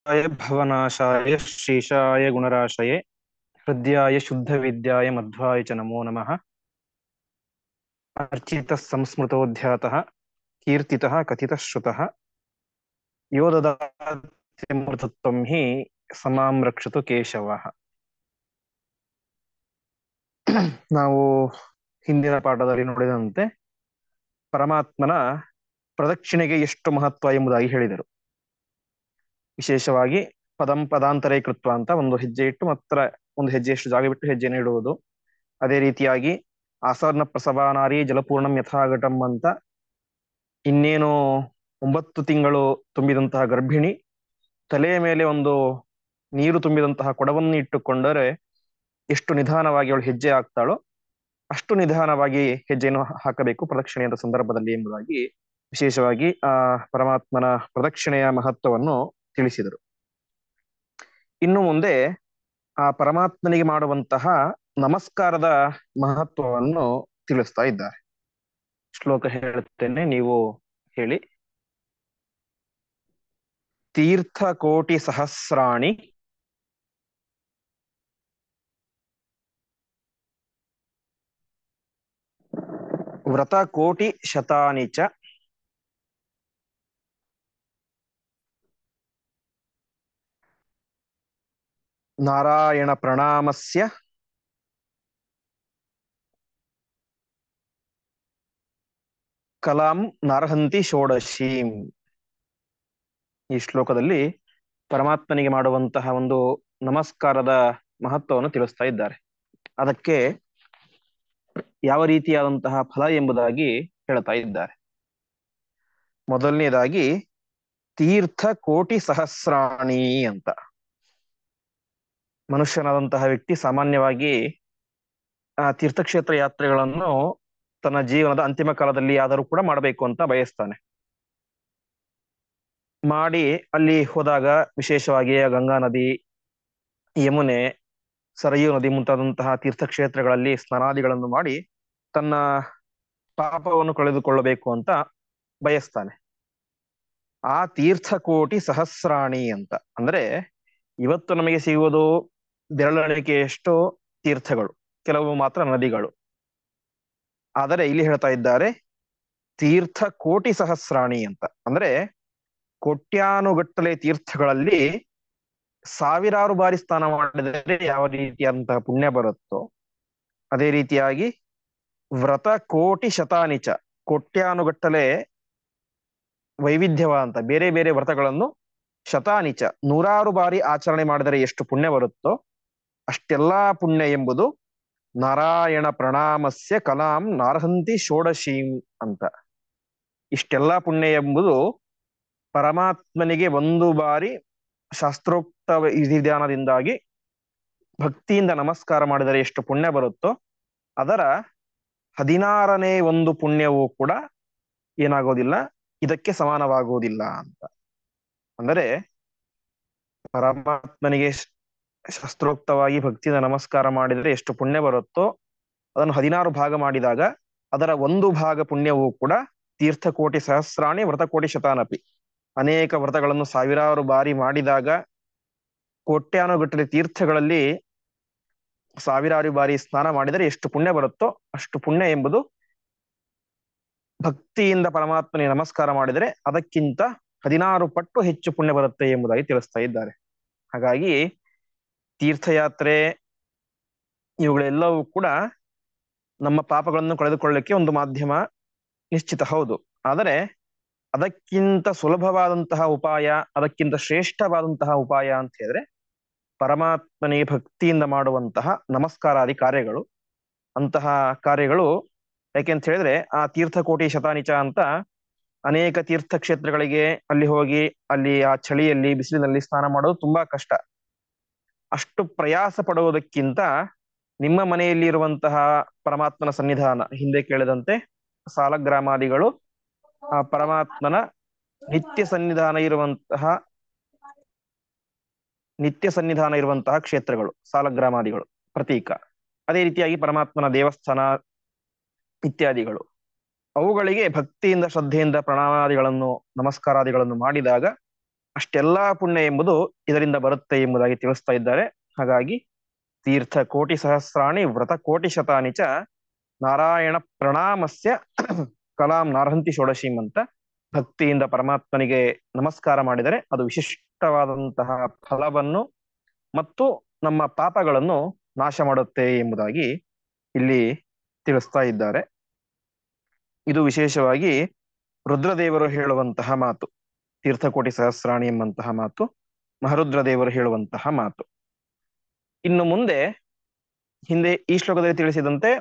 भवनाशाय श्रीशाय गुणराशये हृद्याय शुद्धविद्याय मध्वाय च नमो नमः। अर्चितः संस्मृतोऽध्यातः कीर्तितः कथितः श्रुतः यो ददात्यमृतत्वं हि समां रक्षतु ಕೇಶವಃ। ನಾವು ಹಿಂದಿನ ಪಾಠದಲ್ಲಿ ನೋಡಿದಂತೆ ಪರಮಾತ್ಮನ ಪ್ರದಕ್ಷಿಣೆಗೆ ಎಷ್ಟು ಮಹತ್ವ ಎಂಬುದಾಗಿ ಹೇಳಿದರು. ವಿಶೇಷವಾಗಿ ಪದಂ ಪದಾಂತರೇ ಕೃತ್ವ ಅಂತ ಒಂದು ಹೆಜ್ಜೆ ಇಟ್ಟು ಮಾತ್ರ ಒಂದು ಹೆಜ್ಜೆಯಷ್ಟು ಜಾಗ ಬಿಟ್ಟು ಹೆಜ್ಜೆಯನ್ನು ಇಡುವುದು. ಅದೇ ರೀತಿಯಾಗಿ ಆಸರ್ಣ ಪ್ರಸವಾನಾರಿ ಜಲಪೂರ್ಣಂ ಯಥಾಘಟಂ ಅಂತ ಇನ್ನೇನು 9 ತಿಂಗಳು ತುಂಬಿದಂತಹ ಗರ್ಭಿಣಿ ತಲೆಯ ಮೇಲೆ ಒಂದು ನೀರು ತುಂಬಿದಂತಹ ಕೊಡವನ್ನು ಇಟ್ಟುಕೊಂಡರೆ ಎಷ್ಟು ನಿಧಾನವಾಗಿ ಅವಳು ಹೆಜ್ಜೆ ಹಾಕ್ತಾಳೋ ಅಷ್ಟು ನಿಧಾನವಾಗಿ ಹೆಜ್ಜೆಯನ್ನು ಹಾಕಬೇಕು ಪ್ರದಕ್ಷಿಣೆಯ ಸಂದರ್ಭದಲ್ಲಿ ಎಂಬುದಾಗಿ ವಿಶೇಷವಾಗಿ ಪರಮಾತ್ಮನ ಪ್ರದಕ್ಷಿಣೆಯ ಮಹತ್ವವನ್ನು ತಿಳಿಸಿದರು. ಇನ್ನು ಮುಂದೆ ಆ ಪರಮಾತ್ಮನಿಗೆ ಮಾಡುವಂತಹ ನಮಸ್ಕಾರದ ಮಹತ್ವವನ್ನು ತಿಳಿಸ್ತಾ ಇದ್ದಾರೆ. ಶ್ಲೋಕ ಹೇಳುತ್ತೇನೆ, ನೀವು ಹೇಳಿ. ತೀರ್ಥಕೋಟಿ ಸಹಸ್ರಾಣಿ ವ್ರತಕೋಟಿ ಶತಾನಿ ಚ ನಾರಾಯಣ ಪ್ರಣಾಮಸ್ಯ ಕಲಾಂ ನಾರ್ಹಂತಿ ಷೋಡಶೀಂ. ಈ ಶ್ಲೋಕದಲ್ಲಿ ಪರಮಾತ್ಮನಿಗೆ ಮಾಡುವಂತಹ ಒಂದು ನಮಸ್ಕಾರದ ಮಹತ್ವವನ್ನು ತಿಳಿಸ್ತಾ ಇದ್ದಾರೆ. ಅದಕ್ಕೆ ಯಾವ ರೀತಿಯಾದಂತಹ ಫಲ ಎಂಬುದಾಗಿ ಹೇಳ್ತಾ ಇದ್ದಾರೆ. ಮೊದಲನೇದಾಗಿ ತೀರ್ಥ ಕೋಟಿ ಸಹಸ್ರಾಣಿ ಅಂತ. ಮನುಷ್ಯನಾದಂತಹ ವ್ಯಕ್ತಿ ಸಾಮಾನ್ಯವಾಗಿ ತೀರ್ಥಕ್ಷೇತ್ರ ಯಾತ್ರೆಗಳನ್ನು ತನ್ನ ಜೀವನದ ಅಂತಿಮ ಕಾಲದಲ್ಲಿ ಆದರೂ ಕೂಡ ಮಾಡಬೇಕು ಅಂತ ಬಯಸ್ತಾನೆ. ಮಾಡಿ ಅಲ್ಲಿ ಹೋದಾಗ ವಿಶೇಷವಾಗಿ ಗಂಗಾ ನದಿ, ಯಮುನೆ, ಸರಯೂ ನದಿ ಮುಂತಾದಂತಹ ತೀರ್ಥಕ್ಷೇತ್ರಗಳಲ್ಲಿ ಸ್ನಾನಾದಿಗಳನ್ನು ಮಾಡಿ ತನ್ನ ಪಾಪವನ್ನು ಕಳೆದುಕೊಳ್ಳಬೇಕು ಅಂತ ಬಯಸ್ತಾನೆ. ಆ ತೀರ್ಥಕೋಟಿ ಸಹಸ್ರಾಣಿ ಅಂತ ಅಂದ್ರೆ ಇವತ್ತು ನಮಗೆ ಸಿಗುವುದು ಬೆರಳೆಣಿಕೆಯಷ್ಟು ತೀರ್ಥಗಳು, ಕೆಲವು ಮಾತ್ರ ನದಿಗಳು. ಆದರೆ ಇಲ್ಲಿ ಹೇಳ್ತಾ ಇದ್ದಾರೆ ತೀರ್ಥ ಕೋಟಿ ಸಹಸ್ರಾಣಿ ಅಂತ ಅಂದ್ರೆ ಕೋಟ್ಯಾನುಗಟ್ಟಲೆ ತೀರ್ಥಗಳಲ್ಲಿ ಸಾವಿರಾರು ಬಾರಿ ಸ್ನಾನ ಮಾಡಿದರೆ ಯಾವ ರೀತಿಯಾದಂತಹ ಪುಣ್ಯ ಬರುತ್ತೋ ಅದೇ ರೀತಿಯಾಗಿ ವ್ರತ ಕೋಟಿ ಶತಾನಿಚ, ಕೋಟ್ಯಾನುಗಟ್ಟಲೆ ವೈವಿಧ್ಯವಾದಂತ ಬೇರೆ ಬೇರೆ ವ್ರತಗಳನ್ನು ಶತಾನಿಚ 100 ಬಾರಿ ಆಚರಣೆ ಮಾಡಿದರೆ ಎಷ್ಟು ಪುಣ್ಯ ಬರುತ್ತೋ ಅಷ್ಟೆಲ್ಲಾ ಪುಣ್ಯ ಎಂಬುದು ನಾರಾಯಣ ಪ್ರಣಾಮಸ್ಯ ಕಲಾಂ ನಾರ್ಹಂತಿ ಷೋಡಶೀಂ ಅಂತ. ಇಷ್ಟೆಲ್ಲಾ ಪುಣ್ಯ ಎಂಬುದು ಪರಮಾತ್ಮನಿಗೆ ಒಂದು ಬಾರಿ ಶಾಸ್ತ್ರೋಕ್ತ ವಿಧಿವಿಧಾನದಿಂದಾಗಿ ಭಕ್ತಿಯಿಂದ ನಮಸ್ಕಾರ ಮಾಡಿದರೆ ಎಷ್ಟು ಪುಣ್ಯ ಬರುತ್ತೋ ಅದರ 16ನೇ ಒಂದು ಪುಣ್ಯವೂ ಕೂಡ ಏನಾಗೋದಿಲ್ಲ, ಇದಕ್ಕೆ ಸಮಾನವಾಗುವುದಿಲ್ಲ ಅಂತ. ಅಂದರೆ ಪರಮಾತ್ಮನಿಗೆ ಶಾಸ್ತ್ರೋಕ್ತವಾಗಿ ಭಕ್ತಿಯಿಂದ ನಮಸ್ಕಾರ ಮಾಡಿದರೆ ಎಷ್ಟು ಪುಣ್ಯ ಬರುತ್ತೋ ಅದನ್ನು 16 ಭಾಗ ಮಾಡಿದಾಗ ಅದರ ಒಂದು ಭಾಗ ಪುಣ್ಯವೂ ಕೂಡ ತೀರ್ಥಕೋಟಿ ಸಹಸ್ರಾಣಿ ವ್ರತಕೋಟಿ ಶತಾನಪಿ, ಅನೇಕ ವ್ರತಗಳನ್ನು ಸಾವಿರಾರು ಬಾರಿ ಮಾಡಿದಾಗ ಕೋಟ್ಯಾನುಗಟ್ಟಲೆ ತೀರ್ಥಗಳಲ್ಲಿ ಸಾವಿರಾರು ಬಾರಿ ಸ್ನಾನ ಮಾಡಿದರೆ ಎಷ್ಟು ಪುಣ್ಯ ಬರುತ್ತೋ ಅಷ್ಟು ಪುಣ್ಯ ಎಂಬುದು ಭಕ್ತಿಯಿಂದ ಪರಮಾತ್ಮನಿಗೆ ನಮಸ್ಕಾರ ಮಾಡಿದರೆ ಅದಕ್ಕಿಂತ 16 ಪಟ್ಟು ಹೆಚ್ಚು ಪುಣ್ಯ ಬರುತ್ತೆ ಎಂಬುದಾಗಿ ತಿಳಿಸ್ತಾ ಇದ್ದಾರೆ. ಹಾಗಾಗಿ ತೀರ್ಥಯಾತ್ರೆ ಇವುಗಳೆಲ್ಲವೂ ಕೂಡ ನಮ್ಮ ಪಾಪಗಳನ್ನು ಕಳೆದುಕೊಳ್ಳಲಿಕ್ಕೆ ಒಂದು ಮಾಧ್ಯಮ ನಿಶ್ಚಿತ, ಹೌದು. ಆದರೆ ಅದಕ್ಕಿಂತ ಸುಲಭವಾದಂತಹ ಉಪಾಯ, ಅದಕ್ಕಿಂತ ಶ್ರೇಷ್ಠವಾದಂತಹ ಉಪಾಯ ಅಂತ ಹೇಳಿದ್ರೆ ಪರಮಾತ್ಮನಿಗೆ ಭಕ್ತಿಯಿಂದ ಮಾಡುವಂತಹ ನಮಸ್ಕಾರಾದಿ ಕಾರ್ಯಗಳು. ಅಂತಹ ಕಾರ್ಯಗಳು ಯಾಕೆಂತ ಹೇಳಿದ್ರೆ ಆ ತೀರ್ಥಕೋಟಿ ಶತಾನಿಚ ಅಂತ ಅನೇಕ ತೀರ್ಥಕ್ಷೇತ್ರಗಳಿಗೆ ಅಲ್ಲಿ ಹೋಗಿ ಅಲ್ಲಿ ಆ ಚಳಿಯಲ್ಲಿ ಬಿಸಿಲಿನಲ್ಲಿ ಸ್ನಾನ ಮಾಡೋದು ತುಂಬಾ ಕಷ್ಟ. ಅಷ್ಟು ಪ್ರಯಾಸ ಪಡುವುದಕ್ಕಿಂತ ನಿಮ್ಮ ಮನೆಯಲ್ಲಿ ಇರುವಂತಹ ಪರಮಾತ್ಮನ ಸನ್ನಿಧಾನ, ಹಿಂದೆ ಕೇಳಿದಂತೆ ಸಾಲಗ್ರಾಮಾದಿಗಳು ಆ ಪರಮಾತ್ಮನ ನಿತ್ಯ ಸನ್ನಿಧಾನ ಇರುವಂತಹ ಕ್ಷೇತ್ರಗಳು, ಸಾಲಗ್ರಾಮಾದಿಗಳು ಪ್ರತೀಕ. ಅದೇ ರೀತಿಯಾಗಿ ಪರಮಾತ್ಮನ ದೇವಸ್ಥಾನ ಇತ್ಯಾದಿಗಳು, ಅವುಗಳಿಗೆ ಭಕ್ತಿಯಿಂದ ಶ್ರದ್ಧೆಯಿಂದ ಪ್ರಣಾಮಾದಿಗಳನ್ನು ನಮಸ್ಕಾರಾದಿಗಳನ್ನು ಮಾಡಿದಾಗ ಅಷ್ಟೆಲ್ಲಾ ಪುಣ್ಯ ಎಂಬುದು ಇದರಿಂದ ಬರುತ್ತೆ ಎಂಬುದಾಗಿ ತಿಳಿಸ್ತಾ ಇದ್ದಾರೆ. ಹಾಗಾಗಿ ತೀರ್ಥ ಕೋಟಿ ಸಹಸ್ರಾಣಿ ವ್ರತ ಕೋಟಿ ಶತಾನಿ ಚ ನಾರಾಯಣ ಪ್ರಣಾಮಸ್ಯ ಕಲಾಂ ನಾರ್ಹಂತಿ ಷೋಡಶೀಂ ಅಂತ ಭಕ್ತಿಯಿಂದ ಪರಮಾತ್ಮನಿಗೆ ನಮಸ್ಕಾರ ಮಾಡಿದರೆ ಅದು ವಿಶಿಷ್ಟವಾದಂತಹ ಫಲವನ್ನು ಮತ್ತು ನಮ್ಮ ಪಾಪಗಳನ್ನು ನಾಶ ಮಾಡುತ್ತೆ ಎಂಬುದಾಗಿ ಇಲ್ಲಿ ತಿಳಿಸ್ತಾ ಇದ್ದಾರೆ. ಇದು ವಿಶೇಷವಾಗಿ ರುದ್ರದೇವರು ಹೇಳುವಂತಹ ಮಾತು, ತೀರ್ಥಕೋಟಿ ಸಹಸ್ರಾಣಿ ಎಂಬಂತಹ ಮಾತು ಮಹರುದ್ರದೇವರು ಹೇಳುವಂತಹ ಮಾತು. ಇನ್ನು ಮುಂದೆ ಹಿಂದೆ ಈ ಶ್ಲೋಕದಲ್ಲಿ ತಿಳಿಸಿದಂತೆ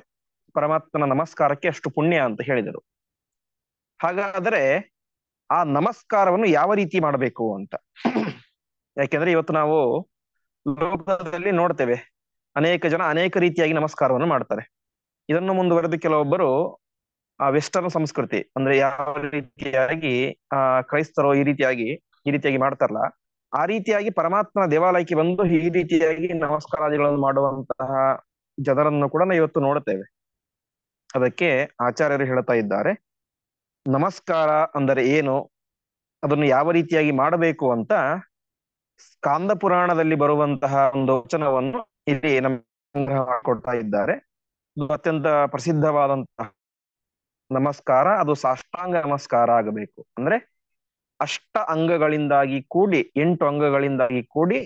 ಪರಮಾತ್ಮನ ನಮಸ್ಕಾರಕ್ಕೆ ಅಷ್ಟು ಪುಣ್ಯ ಅಂತ ಹೇಳಿದರು. ಹಾಗಾದರೆ ಆ ನಮಸ್ಕಾರವನ್ನು ಯಾವ ರೀತಿ ಮಾಡಬೇಕು ಅಂತ, ಯಾಕೆಂದ್ರೆ ಇವತ್ತು ನಾವು ಲೋಕದಲ್ಲಿ ನೋಡ್ತೇವೆ ಅನೇಕ ಜನ ಅನೇಕ ರೀತಿಯಾಗಿ ನಮಸ್ಕಾರವನ್ನು ಮಾಡ್ತಾರೆ. ಇದನ್ನು ಮುಂದುವರೆದು ಕೆಲವೊಬ್ಬರು ಆ ವೆಸ್ಟರ್ನ್ ಸಂಸ್ಕೃತಿ ಅಂದ್ರೆ ಯಾವ ರೀತಿಯಾಗಿ ಕ್ರೈಸ್ತರು ಈ ರೀತಿಯಾಗಿ ಮಾಡ್ತಾರಲ್ಲ, ಆ ರೀತಿಯಾಗಿ ಪರಮಾತ್ಮನ ದೇವಾಲಯಕ್ಕೆ ಬಂದು ಈ ರೀತಿಯಾಗಿ ನಮಸ್ಕಾರಾದಿಗಳನ್ನು ಮಾಡುವಂತಹ ಜನರನ್ನು ಕೂಡ ನಾವು ಇವತ್ತು ನೋಡುತ್ತೇವೆ. ಅದಕ್ಕೆ ಆಚಾರ್ಯರು ಹೇಳ್ತಾ ಇದ್ದಾರೆ, ನಮಸ್ಕಾರ ಅಂದರೆ ಏನು, ಅದನ್ನು ಯಾವ ರೀತಿಯಾಗಿ ಮಾಡಬೇಕು ಅಂತ ಸ್ಕಾಂದ ಪುರಾಣದಲ್ಲಿ ಬರುವಂತಹ ಒಂದು ವಚನವನ್ನು ಇಲ್ಲಿ ನಮಗೆ ಸಂಗ್ರಹ ಮಾಡಿಕೊಡ್ತಾ ಇದ್ದಾರೆ. ಇದು ಅತ್ಯಂತ ಪ್ರಸಿದ್ಧವಾದಂತಹ ನಮಸ್ಕಾರ, ಅದು ಸಾಷ್ಟಾಂಗ ನಮಸ್ಕಾರ ಆಗಬೇಕು. ಅಂದ್ರೆ ಅಷ್ಟ ಅಂಗಗಳಿಂದಾಗಿ ಕೂಡಿ 8 ಅಂಗಗಳಿಂದಾಗಿ ಕೂಡಿ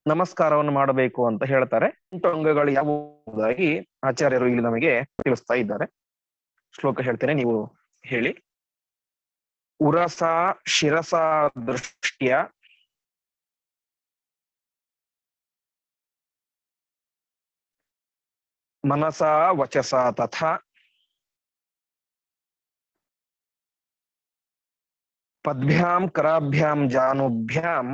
ನಮಸ್ಕಾರವನ್ನು ಮಾಡಬೇಕು ಅಂತ ಹೇಳ್ತಾರೆ. 8 ಅಂಗಗಳು ಯಾವುದಾಗಿ ಆಚಾರ್ಯರು ಇಲ್ಲಿ ನಮಗೆ ತಿಳಿಸ್ತಾ ಇದ್ದಾರೆ. ಶ್ಲೋಕ ಹೇಳ್ತೇನೆ, ನೀವು ಹೇಳಿ. ಉರಸ ಶಿರಸ ದೃಷ್ಟ್ಯ ಮನಸಾ ವಚಸ ತಥಾ ಪದ್ಭ್ಯಾಂ ಕರಾಭ್ಯಾಂ ಜಾನುಭ್ಯಾಂ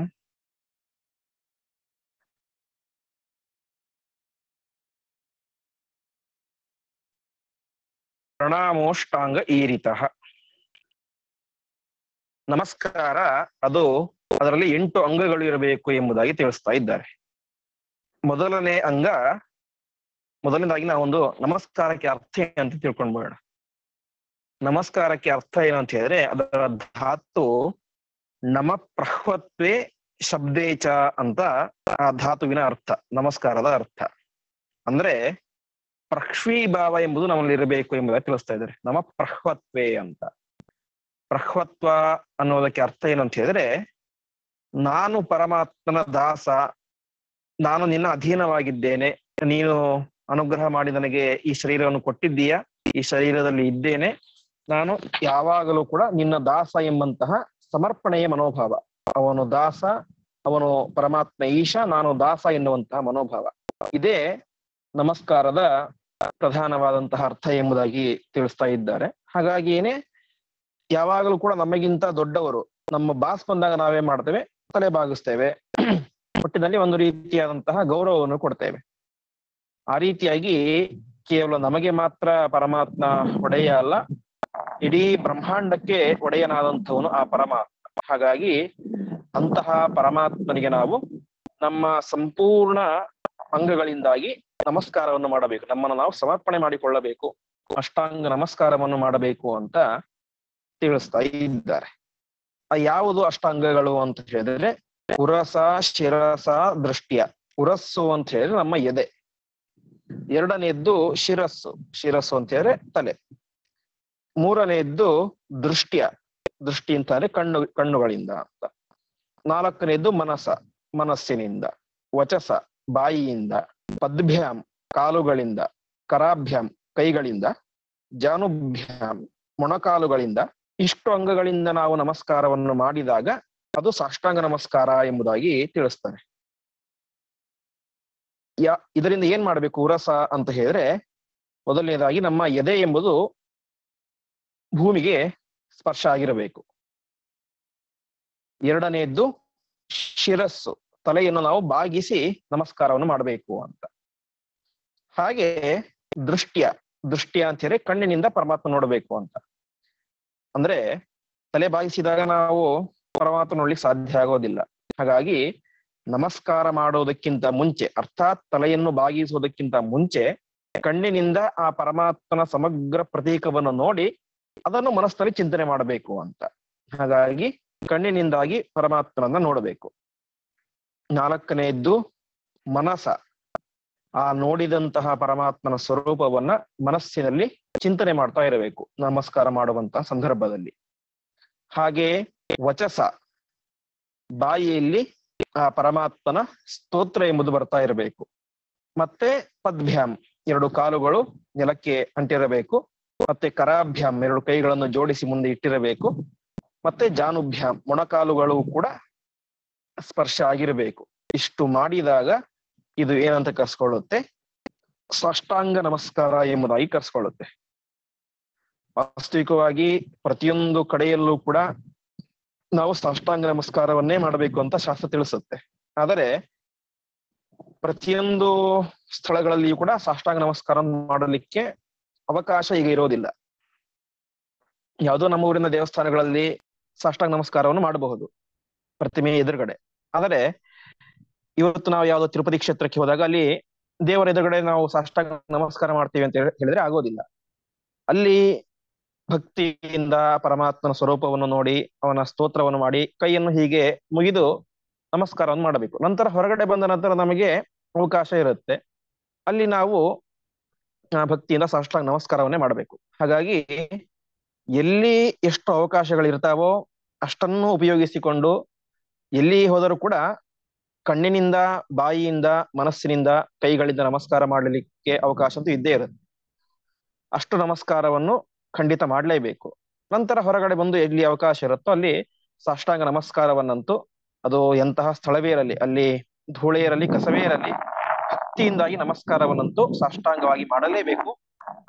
ಪ್ರಣಾಮೋಷ್ಟಾಂಗ ಈರಿತಃ. ನಮಸ್ಕಾರ ಅದು ಅದರಲ್ಲಿ 8 ಅಂಗಗಳು ಇರಬೇಕು ಎಂಬುದಾಗಿ ತಿಳಿಸ್ತಾ ಇದ್ದಾರೆ. ಮೊದಲನೇದಾಗಿ ನಾವೊಂದು ನಮಸ್ಕಾರಕ್ಕೆ ಅರ್ಥ ಏನಂತ ತಿಳ್ಕೊಂಡ್ಬೇಡ. ನಮಸ್ಕಾರಕ್ಕೆ ಅರ್ಥ ಏನು ಅಂತ ಹೇಳಿದ್ರೆ, ಅದರ ಧಾತು ನಮ ಪ್ರಹ್ವತ್ವೇ ಶಬ್ದೇಚ ಅಂತ ಆ ಧಾತುವಿನ ಅರ್ಥ, ನಮಸ್ಕಾರದ ಅರ್ಥ. ಅಂದ್ರೆ ಪ್ರಕ್ಷ್ವೀಭಾವ ಎಂಬುದು ನಮ್ಮಲ್ಲಿ ಇರಬೇಕು ಎಂಬುದಾಗಿ ತಿಳಿಸ್ತಾ ಇದ್ದಾರೆ. ನಮ ಪ್ರಹ್ವತ್ವೇ ಅಂತ. ಪ್ರಹ್ವತ್ವ ಅನ್ನೋದಕ್ಕೆ ಅರ್ಥ ಏನು ಅಂತ ಹೇಳಿದ್ರೆ, ನಾನು ಪರಮಾತ್ಮನ ದಾಸ, ನಾನು ನಿನ್ನ ಅಧೀನವಾಗಿದ್ದೇನೆ, ನೀನು ಅನುಗ್ರಹ ಮಾಡಿ ನನಗೆ ಈ ಶರೀರವನ್ನು ಕೊಟ್ಟಿದ್ದೀಯ, ಈ ಶರೀರದಲ್ಲಿ ಇದ್ದೇನೆ, ನಾನು ಯಾವಾಗಲೂ ಕೂಡ ನಿನ್ನ ದಾಸ ಎಂಬಂತಹ ಸಮರ್ಪಣೆಯ ಮನೋಭಾವ. ಅವನು ದಾಸ, ಅವನು ಪರಮಾತ್ಮ ಈಶ, ನಾನು ದಾಸ ಎನ್ನುವಂತಹ ಮನೋಭಾವ. ಇದೇ ನಮಸ್ಕಾರದ ಪ್ರಧಾನವಾದಂತಹ ಅರ್ಥ ಎಂಬುದಾಗಿ ತಿಳಿಸ್ತಾ ಇದ್ದಾರೆ. ಹಾಗಾಗಿಯೇನೆ ಯಾವಾಗಲೂ ಕೂಡ ನಮಗಿಂತ ದೊಡ್ಡವರು, ನಮ್ಮ ಬಾಸ್ ಬಂದಾಗ ನಾವೇ ಮಾಡ್ತೇವೆ, ತಲೆ ಬಾಗಿಸ್ತೇವೆ, ಒಟ್ಟಿನಲ್ಲಿ ಒಂದು ರೀತಿಯಾದಂತಹ ಗೌರವವನ್ನು ಕೊಡ್ತೇವೆ. ಆ ರೀತಿಯಾಗಿ ಕೇವಲ ನಮಗೆ ಮಾತ್ರ ಪರಮಾತ್ಮ ಒಡೆಯ ಅಲ್ಲ, ಇಡೀ ಬ್ರಹ್ಮಾಂಡಕ್ಕೆ ಒಡೆಯನಾದಂಥವನು ಆ ಪರಮಾತ್ಮ. ಹಾಗಾಗಿ ಅಂತಹ ಪರಮಾತ್ಮನಿಗೆ ನಾವು ನಮ್ಮ ಸಂಪೂರ್ಣ ಅಂಗಗಳಿಂದಾಗಿ ನಮಸ್ಕಾರವನ್ನು ಮಾಡಬೇಕು, ನಮ್ಮನ್ನು ನಾವು ಸಮರ್ಪಣೆ ಮಾಡಿಕೊಳ್ಳಬೇಕು, ಅಷ್ಟಾಂಗ ನಮಸ್ಕಾರವನ್ನು ಮಾಡಬೇಕು ಅಂತ ತಿಳಿಸ್ತಾ ಇದ್ದಾರೆ. ಯಾವುದು ಅಷ್ಟಾಂಗಗಳು ಅಂತ ಹೇಳಿದ್ರೆ, ಉರಸ ಶಿರಸ ದೃಷ್ಟಿಯ. ಉರಸ್ಸು ಅಂತ ಹೇಳಿದ್ರೆ ನಮ್ಮ ಎದೆ, ಎರಡನೆಯದ್ದು ಶಿರಸ್ಸು ಅಂತ ಹೇಳಿದ್ರೆ ತಲೆ, ಮೂರನೆಯದ್ದು ದೃಷ್ಟಿ ಅಂತ ಅಂದ್ರೆ ಕಣ್ಣುಗಳಿಂದ ಅಂತ, ನಾಲ್ಕನೆಯದ್ದು ಮನಸ್ಸಿನಿಂದ, ವಚಸ ಬಾಯಿಯಿಂದ, ಪದ್ಭ್ಯಾಂ ಕಾಲುಗಳಿಂದ, ಕರಾಭ್ಯಾಂ ಕೈಗಳಿಂದ, ಜಾನುಭ್ಯಾಂ ಮೊಣಕಾಲುಗಳಿಂದ. ಇಷ್ಟು ಅಂಗಗಳಿಂದ ನಾವು ನಮಸ್ಕಾರವನ್ನು ಮಾಡಿದಾಗ ಅದು ಸಾಷ್ಟಾಂಗ ನಮಸ್ಕಾರ ಎಂಬುದಾಗಿ ತಿಳಿಸ್ತಾರೆ. ಇದರಿಂದ ಏನ್ ಮಾಡ್ಬೇಕು ಉರಸ ಅಂತ ಹೇಳಿದ್ರೆ, ಮೊದಲನೇದಾಗಿ ನಮ್ಮ ಎದೆ ಎಂಬುದು ಭೂಮಿಗೆ ಸ್ಪರ್ಶ ಆಗಿರಬೇಕು. ಎರಡನೆಯದ್ದು ಶಿರಸ್ಸು, ತಲೆಯನ್ನು ನಾವು ಬಾಗಿಸಿ ನಮಸ್ಕಾರವನ್ನು ಮಾಡಬೇಕು ಅಂತ. ಹಾಗೆ ದೃಷ್ಟ್ಯ ಅಂತ ಹೇಳಿದ್ರೆ ಕಣ್ಣಿನಿಂದ ಪರಮಾತ್ಮ ನೋಡಬೇಕು ಅಂತ. ಅಂದ್ರೆ ತಲೆ ಬಾಗಿಸಿದಾಗ ನಾವು ಪರಮಾತ್ಮ ನೋಡ್ಲಿಕ್ಕೆ ಸಾಧ್ಯ ಆಗೋದಿಲ್ಲ. ಹಾಗಾಗಿ ನಮಸ್ಕಾರ ಮಾಡೋದಕ್ಕಿಂತ ಮುಂಚೆ, ಅರ್ಥಾತ್ ತಲೆಯನ್ನು ಬಾಗಿಸುವುದಕ್ಕಿಂತ ಮುಂಚೆ ಕಣ್ಣಿನಿಂದ ಆ ಪರಮಾತ್ಮನ ಸಮಗ್ರ ಪ್ರತೀಕವನ್ನು ನೋಡಿ ಅದನ್ನು ಮನಸ್ಸಿನಲ್ಲಿ ಚಿಂತನೆ ಮಾಡಬೇಕು ಅಂತ. ಹಾಗಾಗಿ ಕಣ್ಣಿನಿಂದಾಗಿ ಪರಮಾತ್ಮನನ್ನ ನೋಡಬೇಕು. ನಾಲ್ಕನೆಯದ್ದು ಮನಸ, ಆ ನೋಡಿದಂತಹ ಪರಮಾತ್ಮನ ಸ್ವರೂಪವನ್ನ ಮನಸ್ಸಿನಲ್ಲಿ ಚಿಂತನೆ ಮಾಡ್ತಾ ಇರಬೇಕು ನಮಸ್ಕಾರ ಮಾಡುವಂತಹ ಸಂದರ್ಭದಲ್ಲಿ. ಹಾಗೆಯೇ ವಚಸ, ಬಾಯಿಯಲ್ಲಿ ಆ ಪರಮಾತ್ಮನ ಸ್ತೋತ್ರ ಎಂಬುದು ಬರ್ತಾ ಇರಬೇಕು. ಮತ್ತೆ ಪದ್ಭ್ಯಾಮ್, ಎರಡು ಕಾಲುಗಳು ನೆಲಕ್ಕೆ ಅಂಟಿರಬೇಕು. ಮತ್ತೆ ಕರಾಭ್ಯಾಮ್, ಎರಡು ಕೈಗಳನ್ನು ಜೋಡಿಸಿ ಮುಂದೆ ಇಟ್ಟಿರಬೇಕು. ಮತ್ತೆ ಜಾನುಭ್ಯಾಮ್, ಮೊಣಕಾಲುಗಳು ಕೂಡ ಸ್ಪರ್ಶ ಆಗಿರಬೇಕು. ಇಷ್ಟು ಮಾಡಿದಾಗ ಇದು ಏನಂತ ಕರ್ಸ್ಕೊಳ್ಳುತ್ತೆ, ಸಾಷ್ಟಾಂಗ ನಮಸ್ಕಾರ ಎಂಬುದಾಗಿ ಕರ್ಸ್ಕೊಳ್ಳುತ್ತೆ. ವಾಸ್ತವಿಕವಾಗಿ ಪ್ರತಿಯೊಂದು ಕಡೆಯಲ್ಲೂ ಕೂಡ ನಾವು ಸಾಷ್ಟಾಂಗ ನಮಸ್ಕಾರವನ್ನೇ ಮಾಡಬೇಕು ಅಂತ ಶಾಸ್ತ್ರ ತಿಳಿಸುತ್ತೆ. ಆದರೆ ಪ್ರತಿಯೊಂದು ಸ್ಥಳಗಳಲ್ಲಿಯೂ ಕೂಡ ಸಾಷ್ಟಾಂಗ ನಮಸ್ಕಾರ ಮಾಡಲಿಕ್ಕೆ ಅವಕಾಶ ಈಗ ಇರೋದಿಲ್ಲ. ಯಾವುದೋ ನಮ್ಮ ಊರಿನ ದೇವಸ್ಥಾನಗಳಲ್ಲಿ ಸಾಷ್ಟಾಂಗ ನಮಸ್ಕಾರವನ್ನು ಮಾಡಬಹುದು ಪ್ರತಿಮೆ ಎದುರುಗಡೆ. ಆದರೆ ಇವತ್ತು ನಾವು ಯಾವುದೋ ತಿರುಪತಿ ಕ್ಷೇತ್ರಕ್ಕೆ ಹೋದಾಗ ಅಲ್ಲಿ ದೇವರ ಎದುರುಗಡೆ ನಾವು ಸಾಷ್ಟಾಂಗ ನಮಸ್ಕಾರ ಮಾಡ್ತೀವಿ ಅಂತ ಹೇಳಿದ್ರೆ ಆಗೋದಿಲ್ಲ. ಅಲ್ಲಿ ಭಕ್ತಿಯಿಂದ ಪರಮಾತ್ಮನ ಸ್ವರೂಪವನ್ನು ನೋಡಿ ಅವನ ಸ್ತೋತ್ರವನ್ನು ಮಾಡಿ ಕೈಯನ್ನು ಹೀಗೆ ಮುಗಿದು ನಮಸ್ಕಾರವನ್ನು ಮಾಡಬೇಕು. ನಂತರ ಹೊರಗಡೆ ಬಂದ ನಂತರ ನಮಗೆ ಅವಕಾಶ ಇರುತ್ತೆ, ಅಲ್ಲಿ ನಾವು ಭಕ್ತಿಯಿಂದ ಸಾಷ್ಟಾಂಗ ನಮಸ್ಕಾರವನ್ನೇ ಮಾಡಬೇಕು. ಹಾಗಾಗಿ ಎಲ್ಲಿ ಎಷ್ಟು ಅವಕಾಶಗಳಿರ್ತಾವೋ ಅಷ್ಟನ್ನು ಉಪಯೋಗಿಸಿಕೊಂಡು ಎಲ್ಲಿ ಹೋದರೂ ಕೂಡ ಕಣ್ಣಿನಿಂದ, ಬಾಯಿಯಿಂದ, ಮನಸ್ಸಿನಿಂದ, ಕೈಗಳಿಂದ ನಮಸ್ಕಾರ ಮಾಡಲಿಕ್ಕೆ ಅವಕಾಶ ಅಂತೂ ಇದ್ದೇ ಇರುತ್ತೆ. ಅಷ್ಟು ನಮಸ್ಕಾರವನ್ನು ಖಂಡಿತ ಮಾಡಲೇಬೇಕು. ನಂತರ ಹೊರಗಡೆ ಬಂದು ಎಲ್ಲಿ ಅವಕಾಶ ಇರುತ್ತೋ ಅಲ್ಲಿ ಸಾಷ್ಟಾಂಗ ನಮಸ್ಕಾರವನ್ನಂತೂ, ಅದು ಎಂತಹ ಸ್ಥಳವೇ ಇರಲಿ, ಅಲ್ಲಿ ಧೂಳೇ ಇರಲಿ, ಕಸವೇ ಇರಲಿ, ಭಕ್ತಿಯಿಂದಾಗಿ ನಮಸ್ಕಾರವನ್ನಂತೂ ಸಾಷ್ಟಾಂಗವಾಗಿ ಮಾಡಲೇಬೇಕು.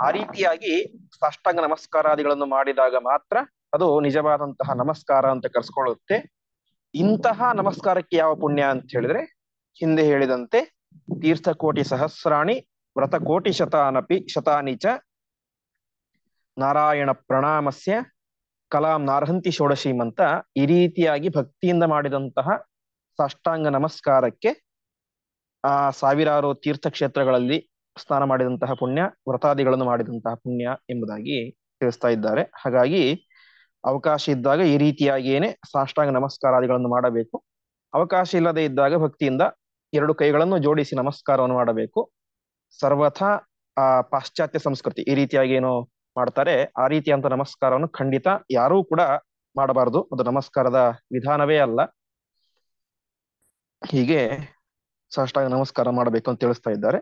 ಆ ರೀತಿಯಾಗಿ ಸಾಷ್ಟಾಂಗ ನಮಸ್ಕಾರಾದಿಗಳನ್ನು ಮಾಡಿದಾಗ ಮಾತ್ರ ಅದು ನಿಜವಾದಂತಹ ನಮಸ್ಕಾರ ಅಂತ ಕರ್ಸ್ಕೊಳ್ಳುತ್ತೆ. ಇಂತಹ ನಮಸ್ಕಾರಕ್ಕೆ ಯಾವ ಪುಣ್ಯ ಅಂತ ಹೇಳಿದ್ರೆ, ಹಿಂದೆ ಹೇಳಿದಂತೆ ತೀರ್ಥಕೋಟಿ ಸಹಸ್ರಾಣಿ ವ್ರತ ಕೋಟಿ ಶತಾನಿ ಚ ನಾರಾಯಣ ಪ್ರಣಾಮಸ್ಯ ಕಲಾಂ ನಾರ್ಹಂತಿ ಷೋಡಶೀಂ ಅಂತ ಈ ರೀತಿಯಾಗಿ ಭಕ್ತಿಯಿಂದ ಮಾಡಿದಂತಹ ಸಾಷ್ಟಾಂಗ ನಮಸ್ಕಾರಕ್ಕೆ ಆ ಸಾವಿರಾರು ತೀರ್ಥಕ್ಷೇತ್ರಗಳಲ್ಲಿ ಸ್ನಾನ ಮಾಡಿದಂತಹ ಪುಣ್ಯ, ವ್ರತಾದಿಗಳನ್ನು ಮಾಡಿದಂತಹ ಪುಣ್ಯ ಎಂಬುದಾಗಿ ತಿಳಿಸ್ತಾ ಇದ್ದಾರೆ. ಹಾಗಾಗಿ ಅವಕಾಶ ಇದ್ದಾಗ ಈ ರೀತಿಯಾಗಿಯೇನೆ ಸಾಷ್ಟಾಂಗ ನಮಸ್ಕಾರಾದಿಗಳನ್ನು ಮಾಡಬೇಕು. ಅವಕಾಶ ಇಲ್ಲದೆ ಇದ್ದಾಗ ಭಕ್ತಿಯಿಂದ ಎರಡು ಕೈಗಳನ್ನು ಜೋಡಿಸಿ ನಮಸ್ಕಾರವನ್ನು ಮಾಡಬೇಕು. ಸರ್ವಥಾ ಆ ಪಾಶ್ಚಾತ್ಯ ಸಂಸ್ಕೃತಿ ಈ ರೀತಿಯಾಗಿ ಏನೋ ಮಾಡ್ತಾರೆ, ಆ ರೀತಿಯಂತ ನಮಸ್ಕಾರವನ್ನು ಖಂಡಿತ ಯಾರೂ ಕೂಡ ಮಾಡಬಾರದು. ಅದು ನಮಸ್ಕಾರದ ವಿಧಾನವೇ ಅಲ್ಲ. ಹೀಗೆ ಸಾಷ್ಟಾಂಗ ನಮಸ್ಕಾರ ಮಾಡಬೇಕು ಅಂತ ತಿಳಿಸ್ತಾ ಇದ್ದಾರೆ.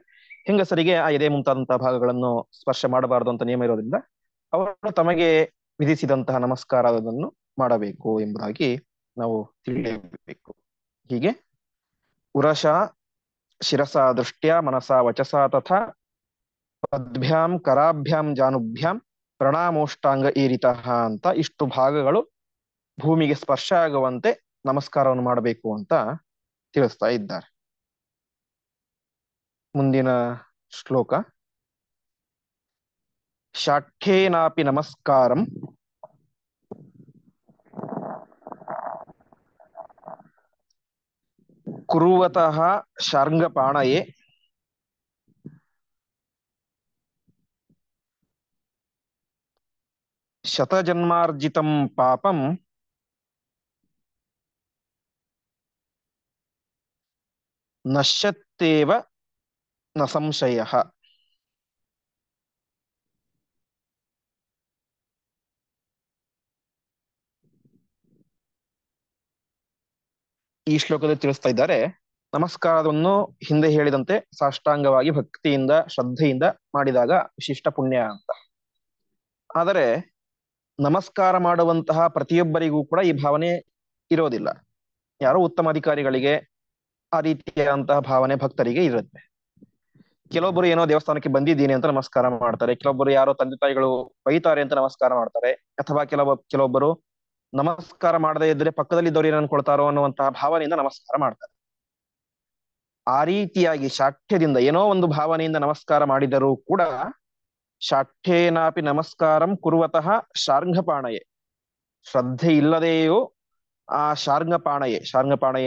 ಹೆಂಗಸರಿಗೆ ಆ ಎದೆ ಮುಂತಾದಂತಹ ಭಾಗಗಳನ್ನು ಸ್ಪರ್ಶ ಮಾಡಬಾರದು ಅಂತ ನಿಯಮ ಇರೋದ್ರಿಂದ ಅವರು ತಮಗೆ ವಿಧಿಸಿದಂತಹ ನಮಸ್ಕಾರವನ್ನು ಮಾಡಬೇಕು ಎಂಬುದಾಗಿ ನಾವು ತಿಳಿಯಬೇಕು. ಹೀಗೆ ಉರಶ ಶಿರಸ ದೃಷ್ಟ್ಯಾ ಮನಸಾ ವಚಸಾ ತಥಾ ಪದ್ಭ್ಯಾಂ ಕರಾಭ್ಯಾಂ ಜಾನುಭ್ಯಾಂ ಪ್ರಣಾಮೋಷ್ಟಾಂಗ ಈರಿತಃ ಅಂತ ಇಷ್ಟು ಭಾಗಗಳು ಭೂಮಿಗೆ ಸ್ಪರ್ಶ ಆಗುವಂತೆ ನಮಸ್ಕಾರವನ್ನು ಮಾಡಬೇಕು ಅಂತ ತಿಳಿಸ್ತಾ ಇದ್ದಾರೆ. ಮುಂದಿನ ಶ್ಲೋಕ. ಶಾಠ್ಯೇನಾಪಿ ನಮಸ್ಕಾರಂ ಕುರುವತಃ ಶಾರ್ಂಗಪಾಣಯೇ ಶತಜನ್ಮಾರ್ಜಿತಂ ಪಾಪಂ ನಶ್ಯತ್ತೇವ ನ ಸಂಶಯಃ. ಈ ಶ್ಲೋಕದಲ್ಲಿ ತಿಳಿಸ್ತಾ ಇದ್ದಾರೆ, ನಮಸ್ಕಾರವನ್ನು ಹಿಂದೆ ಹೇಳಿದಂತೆ ಸಾಷ್ಟಾಂಗವಾಗಿ ಭಕ್ತಿಯಿಂದ ಶ್ರದ್ಧೆಯಿಂದ ಮಾಡಿದಾಗ ವಿಶಿಷ್ಟ ಪುಣ್ಯ ಅಂತ. ಆದರೆ ನಮಸ್ಕಾರ ಮಾಡುವಂತಹ ಪ್ರತಿಯೊಬ್ಬರಿಗೂ ಕೂಡ ಈ ಭಾವನೆ ಇರೋದಿಲ್ಲ. ಯಾರೋ ಉತ್ತಮ ಅಧಿಕಾರಿಗಳಿಗೆ ಆ ರೀತಿಯಾದಂತಹ ಭಾವನೆ ಭಕ್ತರಿಗೆ ಇರುತ್ತೆ. ಕೆಲವೊಬ್ಬರು ಏನೋ ದೇವಸ್ಥಾನಕ್ಕೆ ಬಂದಿದ್ದೀನಿ ಅಂತ ನಮಸ್ಕಾರ ಮಾಡ್ತಾರೆ, ಕೆಲವೊಬ್ಬರು ಯಾರೋ ತಂದೆ ತಾಯಿಗಳು ಬೈತಾರೆ ಅಂತ ನಮಸ್ಕಾರ ಮಾಡ್ತಾರೆ, ಅಥವಾ ಕೆಲವೊಬ್ಬರು ನಮಸ್ಕಾರ ಮಾಡದೇ ಇದ್ರೆ ಪಕ್ಕದಲ್ಲಿ ಇದ್ದವ್ರು ಏನ್ ಅನ್ಕೊಳ್ತಾರೋ ಅನ್ನುವಂತಹ ಭಾವನೆಯಿಂದ ನಮಸ್ಕಾರ ಮಾಡ್ತಾರೆ. ಆ ರೀತಿಯಾಗಿ ಶಾಠ್ಯದಿಂದ ಏನೋ ಒಂದು ಭಾವನೆಯಿಂದ ನಮಸ್ಕಾರ ಮಾಡಿದರೂ ಕೂಡ ಶಾಠ್ಯೇನಾಪಿ ನಮಸ್ಕಾರಂ ಕುರುವತಃ ಶಾರ್ಂಗಪಾಣಯೇ, ಶ್ರದ್ಧೆ ಇಲ್ಲದೆಯೂ ಆ ಶಾರ್ಂಗಪಾಣಯೇ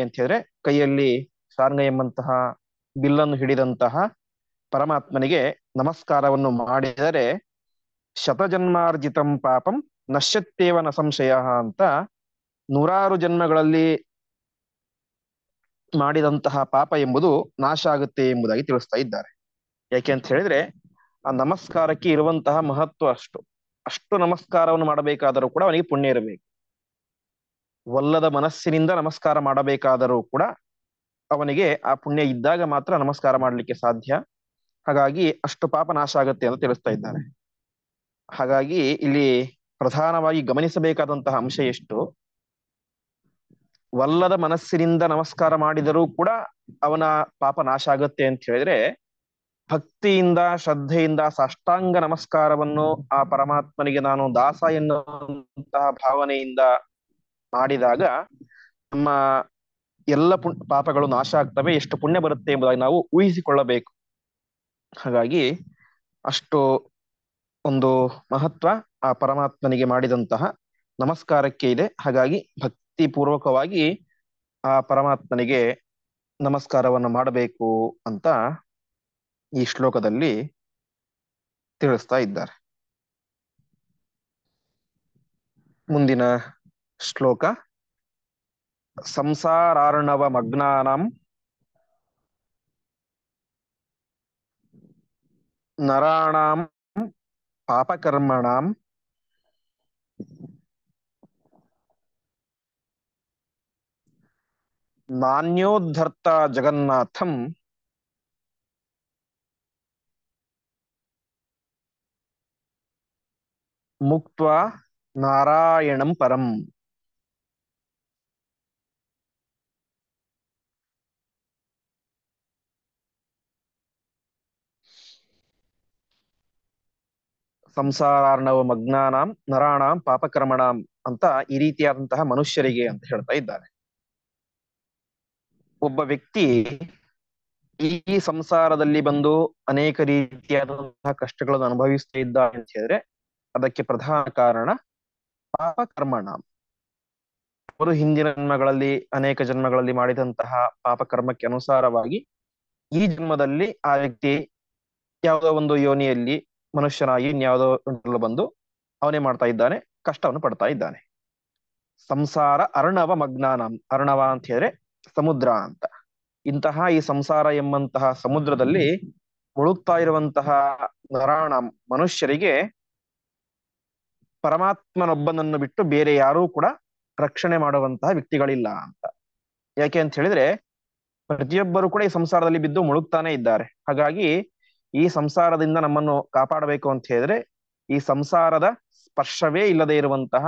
ಅಂತ ಹೇಳಿದ್ರೆ ಕೈಯಲ್ಲಿ ಶಾರ್ಂಗ ಎಂಬಂತಹ ಬಿಲ್ಲನ್ನು ಹಿಡಿದಂತಹ ಪರಮಾತ್ಮನಿಗೆ ನಮಸ್ಕಾರವನ್ನು ಮಾಡಿದರೆ ಶತಜನ್ಮಾರ್ಜಿತಂ ಪಾಪಂ ನಶ್ಯತ್ತೇವ ನ ಸಂಶಯ ಅಂತ ನೂರಾರು ಜನ್ಮಗಳಲ್ಲಿ ಮಾಡಿದಂತಹ ಪಾಪ ಎಂಬುದು ನಾಶ ಆಗುತ್ತೆ ಎಂಬುದಾಗಿ ತಿಳಿಸ್ತಾ ಇದ್ದಾರೆ. ಯಾಕೆ ಅಂತ ಹೇಳಿದ್ರೆ ಆ ನಮಸ್ಕಾರಕ್ಕೆ ಇರುವಂತಹ ಮಹತ್ವ ಅಷ್ಟು. ಅಷ್ಟು ನಮಸ್ಕಾರವನ್ನು ಮಾಡಬೇಕಾದರೂ ಕೂಡ ಅವನಿಗೆ ಪುಣ್ಯ ಇರಬೇಕು. ಒಲ್ಲದ ಮನಸ್ಸಿನಿಂದ ನಮಸ್ಕಾರ ಮಾಡಬೇಕಾದರೂ ಕೂಡ ಅವನಿಗೆ ಆ ಪುಣ್ಯ ಇದ್ದಾಗ ಮಾತ್ರ ನಮಸ್ಕಾರ ಮಾಡಲಿಕ್ಕೆ ಸಾಧ್ಯ. ಹಾಗಾಗಿ ಅಷ್ಟು ಪಾಪ ನಾಶ ಆಗುತ್ತೆ ಅಂತ ತಿಳಿಸ್ತಾ ಇದ್ದಾರೆ. ಹಾಗಾಗಿ ಇಲ್ಲಿ ಪ್ರಧಾನವಾಗಿ ಗಮನಿಸಬೇಕಾದಂತಹ ಅಂಶ ಎಷ್ಟು, ಒಲ್ಲದ ಮನಸ್ಸಿನಿಂದ ನಮಸ್ಕಾರ ಮಾಡಿದರೂ ಕೂಡ ಅವನ ಪಾಪ ನಾಶ ಆಗುತ್ತೆ ಅಂತ ಹೇಳಿದ್ರೆ, ಭಕ್ತಿಯಿಂದ ಶ್ರದ್ಧೆಯಿಂದ ಸಾಷ್ಟಾಂಗ ನಮಸ್ಕಾರವನ್ನು ಆ ಪರಮಾತ್ಮನಿಗೆ ನಾನು ದಾಸ ಎನ್ನುವಂತಹ ಭಾವನೆಯಿಂದ ಮಾಡಿದಾಗ ನಮ್ಮ ಎಲ್ಲ ಪಾಪಗಳು ನಾಶ ಆಗ್ತವೆ, ಎಷ್ಟು ಪುಣ್ಯ ಬರುತ್ತೆ ಎಂಬುದಾಗಿ ನಾವು ಊಹಿಸಿಕೊಳ್ಳಬೇಕು. ಹಾಗಾಗಿ ಅಷ್ಟು ಒಂದು ಮಹತ್ವ ಆ ಪರಮಾತ್ಮನಿಗೆ ಮಾಡಿದಂತಹ ನಮಸ್ಕಾರಕ್ಕೆ ಇದೆ. ಹಾಗಾಗಿ ಭಕ್ತಿ ಪೂರ್ವಕವಾಗಿ ಆ ಪರಮಾತ್ಮನಿಗೆ ನಮಸ್ಕಾರವನ್ನು ಮಾಡಬೇಕು ಅಂತ ಈ ಶ್ಲೋಕದಲ್ಲಿ ತಿಳಿಸ್ತಾ ಇದ್ದಾರೆ. ಮುಂದಿನ ಶ್ಲೋಕ ಸಂಸಾರಾರ್ಣವ ಮಗ್ನಾನಾಂ ನರಾಣಾಂ ಪಾಪಕರ್ಮಣಾಂ ನಾಣ್ಯೋದ್ಧರ್ತ ಜಗನ್ನಾಥಂ ಮುಕ್ತ್ವಾ ನಾರಾಯಣಂ ಪರಂ. ಸಂಸಾರಾರ್ಣವ ಮಗ್ನಾನಾಂ ನರಾಣಾಂ ಪಾಪಕರ್ಮಣಾಂ ಅಂತ ಈ ರೀತಿಯಾದಂತಹ ಮನುಷ್ಯರಿಗೆ ಅಂತ ಹೇಳ್ತಾ ಇದ್ದಾರೆ. ಒಬ್ಬ ವ್ಯಕ್ತಿ ಈ ಸಂಸಾರದಲ್ಲಿ ಬಂದು ಅನೇಕ ರೀತಿಯಾದಂತಹ ಕಷ್ಟಗಳನ್ನು ಅನುಭವಿಸ್ತಾ ಇದ್ದಾನೆ ಅಂತ ಹೇಳಿದ್ರೆ ಅದಕ್ಕೆ ಪ್ರಧಾನ ಕಾರಣ ಪಾಪಕರ್ಮಣ. ಅವರು ಹಿಂದಿನ ಜನ್ಮಗಳಲ್ಲಿ ಅನೇಕ ಜನ್ಮಗಳಲ್ಲಿ ಮಾಡಿದಂತಹ ಪಾಪಕರ್ಮಕ್ಕೆ ಅನುಸಾರವಾಗಿ ಈ ಜನ್ಮದಲ್ಲಿ ಆ ವ್ಯಕ್ತಿ ಯಾವುದೋ ಒಂದು ಯೋನಿಯಲ್ಲಿ ಮನುಷ್ಯನಾಗಿ ಇನ್ಯಾವುದೋ ಒಂದು ಬಂದು ಅವನೇ ಮಾಡ್ತಾ ಇದ್ದಾನೆ, ಕಷ್ಟವನ್ನು ಪಡ್ತಾ ಇದ್ದಾನೆ. ಸಂಸಾರ ಅರ್ಣವ ಮಗ್ನಾನಂ, ಅರ್ಣವ ಅಂತ ಹೇಳಿದ್ರೆ ಸಮುದ್ರ ಅಂತ. ಇಂತಹ ಈ ಸಂಸಾರ ಎಂಬಂತಹ ಸಮುದ್ರದಲ್ಲಿ ಮುಳುಗ್ತಾ ಇರುವಂತಹ ನರಾಣ ಮನುಷ್ಯರಿಗೆ ಪರಮಾತ್ಮನೊಬ್ಬನನ್ನು ಬಿಟ್ಟು ಬೇರೆ ಯಾರೂ ಕೂಡ ರಕ್ಷಣೆ ಮಾಡುವಂತಹ ವ್ಯಕ್ತಿಗಳಿಲ್ಲ ಅಂತ. ಯಾಕೆ ಅಂತ ಹೇಳಿದ್ರೆ ಪ್ರತಿಯೊಬ್ಬರು ಕೂಡ ಈ ಸಂಸಾರದಲ್ಲಿ ಬಿದ್ದು ಮುಳುಗ್ತಾನೆ ಇದ್ದಾರೆ. ಹಾಗಾಗಿ ಈ ಸಂಸಾರದಿಂದ ನಮ್ಮನ್ನು ಕಾಪಾಡಬೇಕು ಅಂತ ಹೇಳಿದ್ರೆ ಈ ಸಂಸಾರದ ಸ್ಪರ್ಶವೇ ಇಲ್ಲದೆ ಇರುವಂತಹ,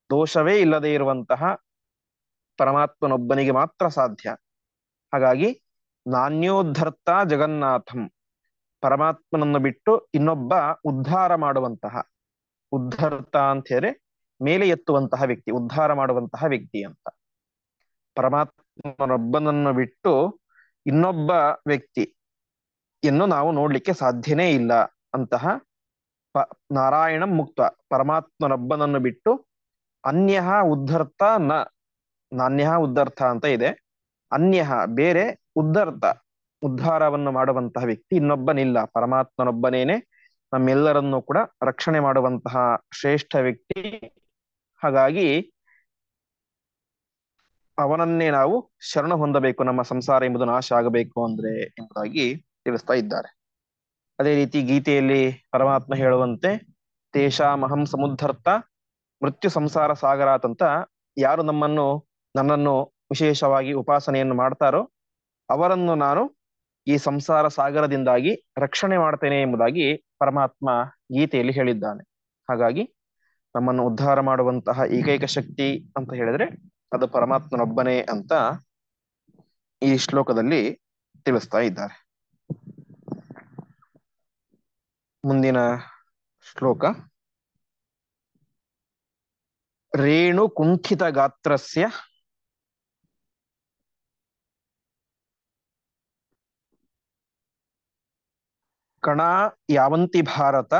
ದೋಷವೇ ಇಲ್ಲದೆ ಇರುವಂತಹ ಪರಮಾತ್ಮನೊಬ್ಬನಿಗೆ ಮಾತ್ರ ಸಾಧ್ಯ. ಹಾಗಾಗಿ ನಾಣ್ಯೋದ್ಧರ್ತ ಜಗನ್ನಾಥಂ, ಪರಮಾತ್ಮನನ್ನು ಬಿಟ್ಟು ಇನ್ನೊಬ್ಬ ಉದ್ಧಾರ ಮಾಡುವಂತಹ, ಉದ್ಧರ್ತ ಅಂತ ಹೇಳಿದ್ರೆ ಮೇಲೆ ಎತ್ತುವಂತಹ ವ್ಯಕ್ತಿ, ಉದ್ಧಾರ ಮಾಡುವಂತಹ ವ್ಯಕ್ತಿ ಅಂತ. ಪರಮಾತ್ಮನೊಬ್ಬನನ್ನು ಬಿಟ್ಟು ಇನ್ನೊಬ್ಬ ವ್ಯಕ್ತಿ ಇನ್ನು ನಾವು ನೋಡ್ಲಿಕ್ಕೆ ಸಾಧ್ಯನೇ ಇಲ್ಲ ಅಂತಹ ನಾರಾಯಣ ಮುಕ್ತ, ಪರಮಾತ್ಮನೊಬ್ಬನನ್ನು ಬಿಟ್ಟು ಅನ್ಯ ಉದ್ಧರ್ತ ನ, ನಾನ್ಯ ಉದ್ಧರ್ತ ಅಂತ ಇದೆ, ಅನ್ಯ ಬೇರೆ, ಉದ್ಧರ್ತ ಉದ್ಧಾರವನ್ನು ಮಾಡುವಂತಹ ವ್ಯಕ್ತಿ ಇನ್ನೊಬ್ಬನಿಲ್ಲ. ಪರಮಾತ್ಮನೊಬ್ಬನೇನೆ ನಮ್ಮೆಲ್ಲರನ್ನೂ ಕೂಡ ರಕ್ಷಣೆ ಮಾಡುವಂತಹ ಶ್ರೇಷ್ಠ ವ್ಯಕ್ತಿ. ಹಾಗಾಗಿ ಅವನನ್ನೇ ನಾವು ಶರಣ ಹೊಂದಬೇಕು, ನಮ್ಮ ಸಂಸಾರ ಎಂಬುದು ನಾಶ ಆಗಬೇಕು ಅಂದ್ರೆ ಎಂಬುದಾಗಿ ತಿಳಿಸ್ತಾ ಇದ್ದಾರೆ. ಅದೇ ರೀತಿ ಗೀತೆಯಲ್ಲಿ ಪರಮಾತ್ಮ ಹೇಳುವಂತೆ ತೇಷಾಮಹಂ ಸಮುದ್ಧರ್ತ ಮೃತ್ಯು ಸಂಸಾರ ಸಾಗರಾತ್ ಅಂತ, ಯಾರು ನನ್ನನ್ನು ವಿಶೇಷವಾಗಿ ಉಪಾಸನೆಯನ್ನು ಮಾಡ್ತಾರೋ ಅವರನ್ನು ನಾನು ಈ ಸಂಸಾರ ಸಾಗರದಿಂದಾಗಿ ರಕ್ಷಣೆ ಮಾಡ್ತೇನೆ ಎಂಬುದಾಗಿ ಪರಮಾತ್ಮ ಗೀತೆಯಲ್ಲಿ ಹೇಳಿದ್ದಾನೆ. ಹಾಗಾಗಿ ನಮ್ಮನ್ನು ಉದ್ಧಾರ ಮಾಡುವಂತಹ ಏಕೈಕ ಶಕ್ತಿ ಅಂತ ಹೇಳಿದ್ರೆ ಅದು ಪರಮಾತ್ಮನೊಬ್ಬನೇ ಅಂತ ಈ ಶ್ಲೋಕದಲ್ಲಿ ತಿಳಿಸ್ತಾ ಇದ್ದಾರೆ. ಮುಂದಿನ ಶ್ಲೋಕ ರೇಣು ಕುಂಠಿತ ಗಾತ್ರಸ್ಯ ಕಣ ಯಾವಂತಿ ಭಾರತ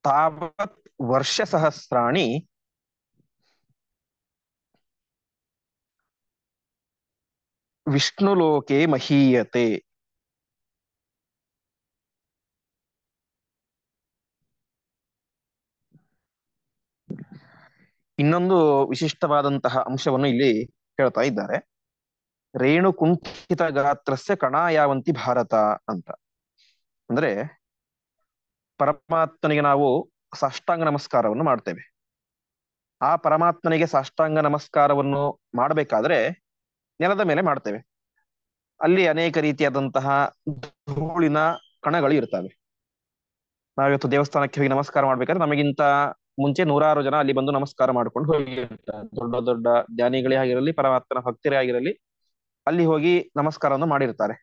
ತಾವತ್ ವರ್ಷ ಸಹಸ್ರಾಣಿ ವಿಷ್ಣುಲೋಕೆ ಮಹೀಯತೆ. ಇನ್ನೊಂದು ವಿಶಿಷ್ಟವಾದಂತಹ ಅಂಶವನ್ನು ಇಲ್ಲಿ ಹೇಳ್ತಾ ಇದ್ದಾರೆ. ರೇಣು ಕುಂಠಿತ ಗಾತ್ರಸ್ಯ ಕಣಾಯಾವಂತಿ ಭಾರತ ಅಂತ. ಅಂದ್ರೆ ಪರಮಾತ್ಮನಿಗೆ ನಾವು ಸಾಷ್ಟಾಂಗ ನಮಸ್ಕಾರವನ್ನು ಮಾಡ್ತೇವೆ. ಆ ಪರಮಾತ್ಮನಿಗೆ ಸಾಷ್ಟಾಂಗ ನಮಸ್ಕಾರವನ್ನು ಮಾಡಬೇಕಾದ್ರೆ ನೆಲದ ಮೇಲೆ ಮಾಡ್ತೇವೆ. ಅಲ್ಲಿ ಅನೇಕ ರೀತಿಯಾದಂತಹ ಧೂಳಿನ ಕಣಗಳು ಇರ್ತವೆ. ನಾವಿವತ್ತು ದೇವಸ್ಥಾನಕ್ಕೆ ಹೋಗಿ ನಮಸ್ಕಾರ ಮಾಡ್ಬೇಕಾದ್ರೆ ನಮಗಿಂತ ಮುಂಚೆ ನೂರಾರು ಜನ ಅಲ್ಲಿ ಬಂದು ನಮಸ್ಕಾರ ಮಾಡ್ಕೊಂಡು ಹೋಗಿರ್ತಾರೆ. ದೊಡ್ಡ ದೊಡ್ಡ ಜ್ಞಾನಿಗಳೇ ಆಗಿರಲಿ, ಪರಮಾತ್ಮನ ಭಕ್ತರೇ ಆಗಿರಲಿ, ಅಲ್ಲಿ ಹೋಗಿ ನಮಸ್ಕಾರವನ್ನು ಮಾಡಿರ್ತಾರೆ.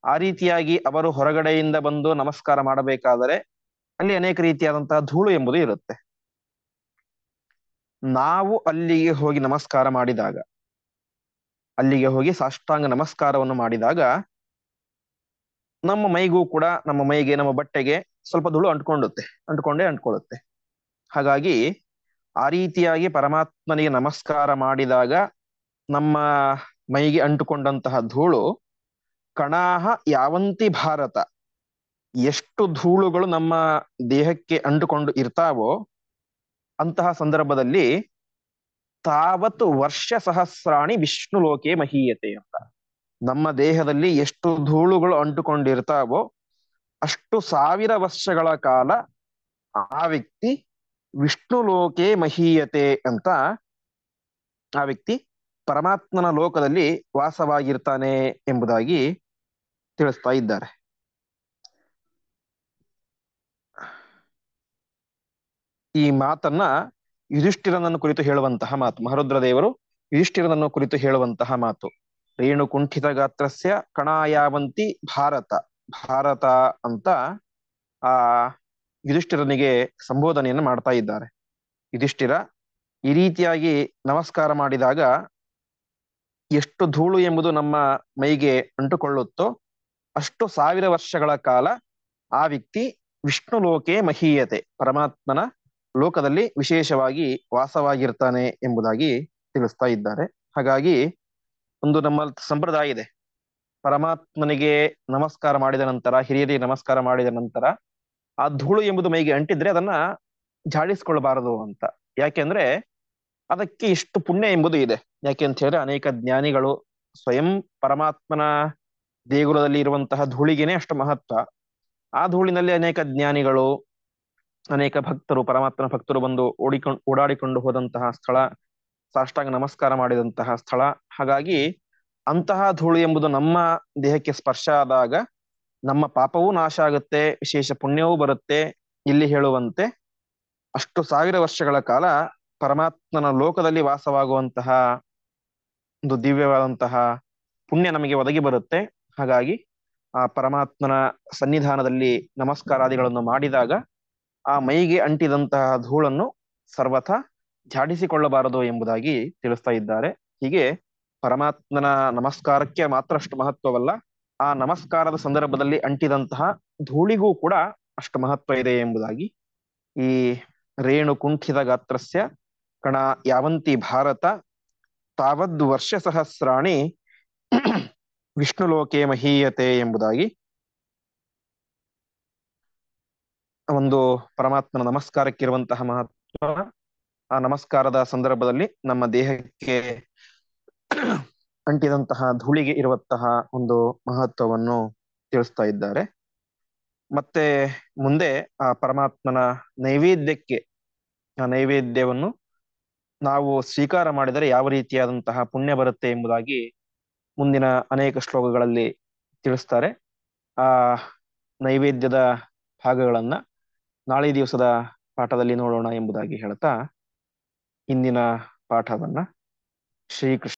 ಆ ರೀತಿಯಾಗಿ ಅವರು ಹೊರಗಡೆಯಿಂದ ಬಂದು ನಮಸ್ಕಾರ ಮಾಡಬೇಕಾದರೆ ಅಲ್ಲಿ ಅನೇಕ ರೀತಿಯಾದಂತಹ ಧೂಳು ಎಂಬುದು ಇರುತ್ತೆ. ನಾವು ಅಲ್ಲಿಗೆ ಹೋಗಿ ನಮಸ್ಕಾರ ಮಾಡಿದಾಗ, ಅಲ್ಲಿಗೆ ಹೋಗಿ ಸಾಷ್ಟಾಂಗ ನಮಸ್ಕಾರವನ್ನು ಮಾಡಿದಾಗ ನಮ್ಮ ಮೈಗೂ ಕೂಡ, ನಮ್ಮ ಮೈಗೆ, ನಮ್ಮ ಬಟ್ಟೆಗೆ ಸ್ವಲ್ಪ ಧೂಳು ಅಂಟ್ಕೊಳ್ಳುತ್ತೆ. ಹಾಗಾಗಿ ಆ ರೀತಿಯಾಗಿ ಪರಮಾತ್ಮನಿಗೆ ನಮಸ್ಕಾರ ಮಾಡಿದಾಗ ನಮ್ಮ ಮೈಗೆ ಅಂಟುಕೊಂಡಂತಹ ಧೂಳು ಕಣಾಹ ಯಾವಂತಿ ಭಾರತ, ಎಷ್ಟು ಧೂಳುಗಳು ನಮ್ಮ ದೇಹಕ್ಕೆ ಅಂಟುಕೊಂಡು ಇರ್ತಾವೋ ಅಂತಹ ಸಂದರ್ಭದಲ್ಲಿ ತಾವತ್ ವರ್ಷ ಸಹಸ್ರಾಣಿ ವಿಷ್ಣು ಲೋಕೆ ಮಹೀಯತೆ ಅಂತ. ನಮ್ಮ ದೇಹದಲ್ಲಿ ಎಷ್ಟು ಧೂಳುಗಳು ಅಂಟುಕೊಂಡಿರ್ತಾವೋ ಅಷ್ಟು 1000 ವರ್ಷಗಳ ಕಾಲ ಆ ವ್ಯಕ್ತಿ ವಿಷ್ಣು ಲೋಕೆ ಮಹೀಯತೆ ಅಂತ, ಆ ವ್ಯಕ್ತಿ ಪರಮಾತ್ಮನ ಲೋಕದಲ್ಲಿ ವಾಸವಾಗಿರ್ತಾನೆ ಎಂಬುದಾಗಿ ತಿಳಿಸ್ತಾ ಇದ್ದಾರೆ. ಈ ಮಾತನ್ನ ಯುಧಿಷ್ಠಿರನನ್ನು ಕುರಿತು ಹೇಳುವಂತಹ ಮಾತು, ಮಹರುದ್ರ ದೇವರು ಯುಧಿಷ್ಠಿರನನ್ನು ಕುರಿತು ಹೇಳುವಂತಹ ಮಾತು. ರೇಣು ಕುಂಠಿತ ಗಾತ್ರಸ್ಯ ಕಣಾಯಾವಂತಿ ಭಾರತ, ಭಾರತ ಅಂತ ಆ ಯುಧಿಷ್ಠಿರನಿಗೆ ಸಂಬೋಧನೆಯನ್ನು ಮಾಡ್ತಾ ಇದ್ದಾರೆ. ಯುಧಿಷ್ಠಿರ, ಈ ರೀತಿಯಾಗಿ ನಮಸ್ಕಾರ ಮಾಡಿದಾಗ ಎಷ್ಟು ಧೂಳು ಎಂಬುದು ನಮ್ಮ ಮೈಗೆ ಅಂಟುಕೊಳ್ಳುತ್ತೋ ಅಷ್ಟು 1000 ವರ್ಷಗಳ ಕಾಲ ಆ ವ್ಯಕ್ತಿ ವಿಷ್ಣು ಲೋಕೆ ಮಹೀಯತೆ, ಪರಮಾತ್ಮನ ಲೋಕದಲ್ಲಿ ವಿಶೇಷವಾಗಿ ವಾಸವಾಗಿರ್ತಾನೆ ಎಂಬುದಾಗಿ ತಿಳಿಸ್ತಾ ಇದ್ದಾರೆ. ಹಾಗಾಗಿ ಒಂದು ನಮ್ಮ ಸಂಪ್ರದಾಯ ಇದೆ, ಪರಮಾತ್ಮನಿಗೆ ನಮಸ್ಕಾರ ಮಾಡಿದ ನಂತರ, ಹಿರಿಯರಿಗೆ ನಮಸ್ಕಾರ ಮಾಡಿದ ನಂತರ ಆ ಧೂಳು ಎಂಬುದು ಮೈಗೆ ಅಂಟಿದ್ರೆ ಅದನ್ನ ಜಾಡಿಸ್ಕೊಳ್ಬಾರದು ಅಂತ. ಯಾಕೆಂದ್ರೆ ಅದಕ್ಕೆ ಇಷ್ಟು ಪುಣ್ಯ ಎಂಬುದು ಇದೆ. ಯಾಕೆ ಅಂತ ಹೇಳಿದ್ರೆ ಅನೇಕ ಜ್ಞಾನಿಗಳು ಸ್ವಯಂ ಪರಮಾತ್ಮನ ದೇಗುಲದಲ್ಲಿ ಇರುವಂತಹ ಧೂಳಿಗೆನೆ ಅಷ್ಟು ಮಹತ್ವ. ಆ ಧೂಳಿನಲ್ಲಿ ಅನೇಕ ಜ್ಞಾನಿಗಳು, ಅನೇಕ ಭಕ್ತರು, ಪರಮಾತ್ಮನ ಭಕ್ತರು ಬಂದು ಓಡಾಡಿಕೊಂಡು ಹೋದಂತಹ ಸ್ಥಳ, ಸಾಷ್ಟಾಂಗ ನಮಸ್ಕಾರ ಮಾಡಿದಂತಹ ಸ್ಥಳ. ಹಾಗಾಗಿ ಅಂತಹ ಧೂಳು ಎಂಬುದು ನಮ್ಮ ದೇಹಕ್ಕೆ ಸ್ಪರ್ಶ ಆದಾಗ ನಮ್ಮ ಪಾಪವೂ ನಾಶ ಆಗುತ್ತೆ, ವಿಶೇಷ ಪುಣ್ಯವೂ ಬರುತ್ತೆ. ಇಲ್ಲಿ ಹೇಳುವಂತೆ ಅಷ್ಟು 1000 ವರ್ಷಗಳ ಕಾಲ ಪರಮಾತ್ಮನ ಲೋಕದಲ್ಲಿ ವಾಸವಾಗುವಂತಹ ಒಂದು ದಿವ್ಯವಾದಂತಹ ಪುಣ್ಯ ನಮಗೆ ಒದಗಿ ಬರುತ್ತೆ. ಹಾಗಾಗಿ ಆ ಪರಮಾತ್ಮನ ಸನ್ನಿಧಾನದಲ್ಲಿ ನಮಸ್ಕಾರಾದಿಗಳನ್ನು ಮಾಡಿದಾಗ ಆ ಮೈಗೆ ಅಂಟಿದಂತಹ ಧೂಳನ್ನು ಸರ್ವಥಾ ಝಾಡಿಸಿಕೊಳ್ಳಬಾರದು ಎಂಬುದಾಗಿ ತಿಳಿಸ್ತಾ ಇದ್ದಾರೆ. ಹೀಗೆ ಪರಮಾತ್ಮನ ನಮಸ್ಕಾರಕ್ಕೆ ಮಾತ್ರ ಅಷ್ಟು ಮಹತ್ವವಲ್ಲ, ಆ ನಮಸ್ಕಾರದ ಸಂದರ್ಭದಲ್ಲಿ ಅಂಟಿದಂತಹ ಧೂಳಿಗೂ ಕೂಡ ಅಷ್ಟು ಮಹತ್ವ ಇದೆ ಎಂಬುದಾಗಿ ಈ ರೇಣು ಕುಂಠಿತ ಗಾತ್ರಸ್ಯ ಕಣ ಯಾವಂತಿ ಭಾರತ ತಾವದ್ ವರ್ಷ ಸಹಸ್ರಾಣಿ ವಿಷ್ಣು ಲೋಕೆ ಮಹೀಯತೆ ಎಂಬುದಾಗಿ ಒಂದು ಪರಮಾತ್ಮನ ನಮಸ್ಕಾರಕ್ಕಿರುವಂತಹ ಮಹತ್ವ, ಆ ನಮಸ್ಕಾರದ ಸಂದರ್ಭದಲ್ಲಿ ನಮ್ಮ ದೇಹಕ್ಕೆ ಅಂಟಿದಂತಹ ಧೂಳಿಗೆ ಇರುವಂತಹ ಒಂದು ಮಹತ್ವವನ್ನು ತಿಳಿಸ್ತಾ ಇದ್ದಾರೆ. ಮತ್ತೆ ಮುಂದೆ ಆ ಪರಮಾತ್ಮನ ನೈವೇದ್ಯಕ್ಕೆ, ಆ ನೈವೇದ್ಯವನ್ನು ನಾವು ಸ್ವೀಕಾರ ಮಾಡಿದರೆ ಯಾವ ರೀತಿಯಾದಂತಹ ಪುಣ್ಯ ಬರುತ್ತೆ ಎಂಬುದಾಗಿ ಮುಂದಿನ ಅನೇಕ ಶ್ಲೋಕಗಳಲ್ಲಿ ತಿಳಿಸ್ತಾರೆ. ಆ ನೈವೇದ್ಯದ ಭಾಗಗಳನ್ನ ನಾಳೆ ದಿವಸದ ಪಾಠದಲ್ಲಿ ನೋಡೋಣ ಎಂಬುದಾಗಿ ಹೇಳ್ತಾ ಇಂದಿನ ಪಾಠವನ್ನ ಶ್ರೀಕೃಷ್ಣ